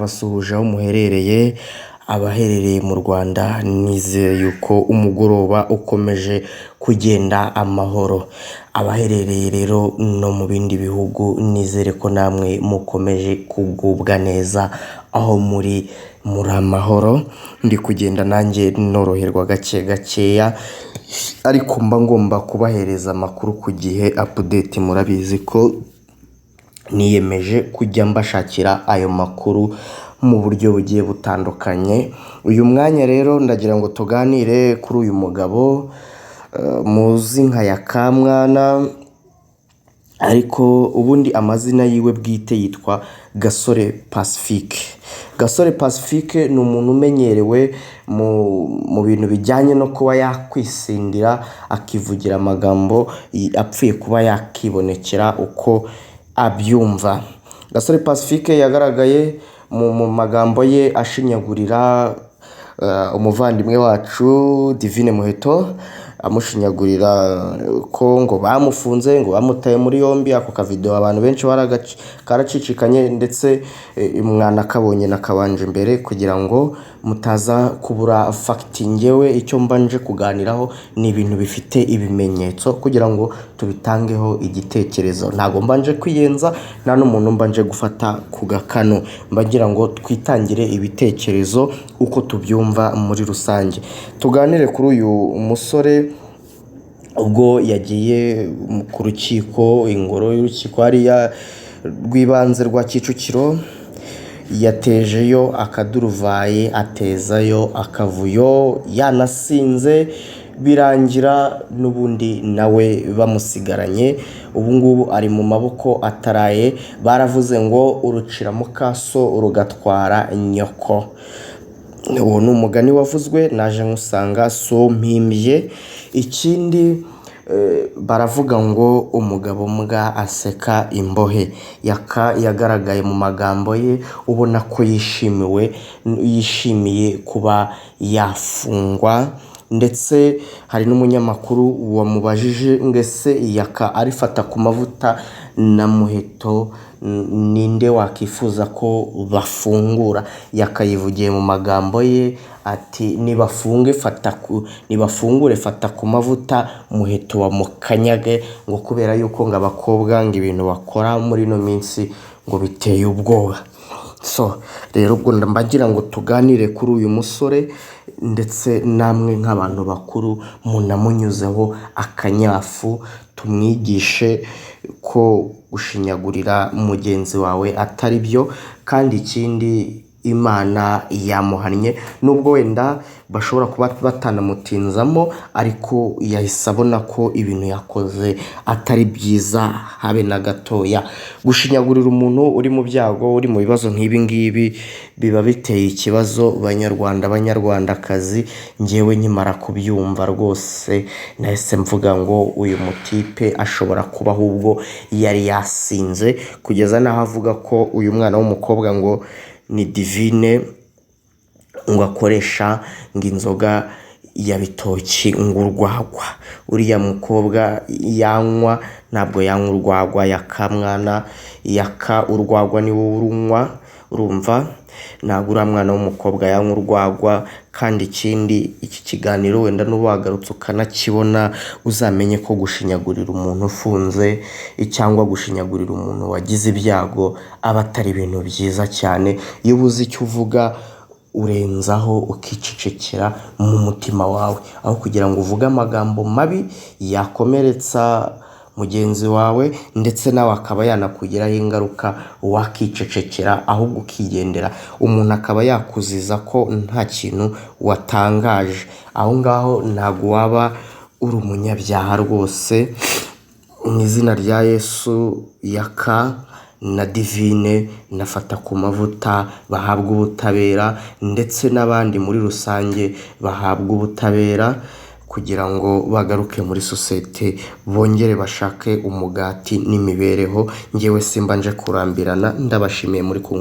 Basuhuje aho muherereye, abaherereye mu Rwanda nizeye yuko umugoroba ukomeje kugenda amahoro. Abaherereye rero no mu bindi bihugu nizere ko namwe mukomeje kugubwa neza aho muri amahoro. Ndi kugenda nanjye noroherwa gake gakeya ariko mba ngomba kubahereza amakuru ku gihe update. Murabizi ko niyemeje kujya mbashakira ayo makuru mu buryo bugiye butandukanye. Uyu mwanya rero ndagira ngo tuganire kuri uyu mugabo muzi nka Yakamwana, ariko ubundi amazina yiwe bwite yitwa Gasore Pacifique. Gasore Pacifique ni umuntu umenyerewe mu bintu bijyanye no kuba yakwisindira akivugira amagambo apfuye kuba yakibonekera uko abyumva. Gasore Pacifique yagaragaye mu magambo ye ashinyagurira umuvandimwe wacu Divine Muheto, amushinyagurira ko ngo bamufunze, ngo bamutaye muri yombi. Ako kavideo abantu benshi karacicikanye, ndetse mwana kabonye nakabanje imbere kugira ngo mutaza kubura fact. Ngewe icyo mbanje kuganiraho ni ibintu bifite ibimenyetso kugira ngo tubitangeho igitekerezo. Ntago mbanje kwiyenza, nta n'umuntu mbanje gufata ku gakano, mbagira ngo twitangire ibitekerezo uko tubyumva muri rusange. Tuganire kuri uyu musore ubwo yagiye ku rukiko, ingoro y'urukiko hariya rw'ibanze rwa Kicukiro, yatejeyo akaduruvaye, atezayo akavuyo, yanasinze birangira n'ubundi nawe bamusigaranye. Ubu ngubu ari mu maboko ataraye. Baravuze ngo urucira mukaso rugatwara nyoko. Uwo ni umugani wavuzwe, naje nkusanga so mpimbye. Ikindi baravuga ngo umugabo mbwa aseka imbohe. Yagaragaye mu magambo ye ubona ko yishimiye kuba yafungwa, ndetse hari n'umunyamakuru wamubajije ngese Yaka arifata ku mavuta na Muheto ninde wakifuza ko bafungura. Yakayivugiye mu magambo ye ati nibafungure fata ku mavuta Muheto wa mukanyage, ngo kubera yuko ngo abakobwa ngo ibintu bakora muri no minsi ngo biteye ubwoba. So rero ubwo mbagira ngo tuganire kuri uyu musore, ndetse namwe nk'abantu bakuru munamunyuzeho akanyafu, tumwigishe ko gushinyagurira mugenzi wawe atari byo. Kandi ikindi, Imana yamuhannye, nubwo wenda bashobora kuba batanamutinzamo, ariko yahise abona ko ibintu yakoze atari byiza habe na gatoya. Gushinyagurira umuntu uri mu byago, uri mu bibazo nk'ibi ngibi, biba biteye ikibazo. Banyarwandakazi, ngewe nkimara kubyumva rwose nahise mvuga ngo uyu mutipe ashobora kuba ahubwo yari yasinze, kugeza naho avuga ko uyu mwana w'umukobwa ngo ni Divine ngo akoresha ngo inzoga ya bitoki ngo urwagwa. Uriya mukobwa yanywa, ntabwo yanywa urwagwa. Yakamwana, Yaka urwagwa ni wowe urunywa, urumva? Ntabwo uriya mwana w'umukobwa yanywa urwagwa. Kandi ikindi, iki kiganiro wenda n'ubagarutse ukanakibona, uzamenye ko gushinyagurira umuntu ufunze cyangwa gushinyagurira umuntu wagize ibyago aba atari ibintu byiza cyane. Iyo ubuze icyo uvuga urenzaho ukicecekera mu mutima wawe, aho kugira ngo uvuge amagambo mabi yakomeretsa mugenzi wawe ndetse nawe akaba yanakugiraho ingaruka, wakicecekera ahubwo ukigendera. Umuntu akaba yakuziza ko nta kintu watangaje, aho ngaho ntabwo waba uri umunyabyaha rwose. Mu izina rya Yesu, Yaka na Divine nafata ku mavuta bahabwa ubutabera, ndetse n'abandi muri rusange bahabwa ubutabera, kugira ngo bagaruke muri sosiyete, bongere bashake umugati n'imibereho. Ngewe simba nje kurambirana, ndabashimiye muri kumwe.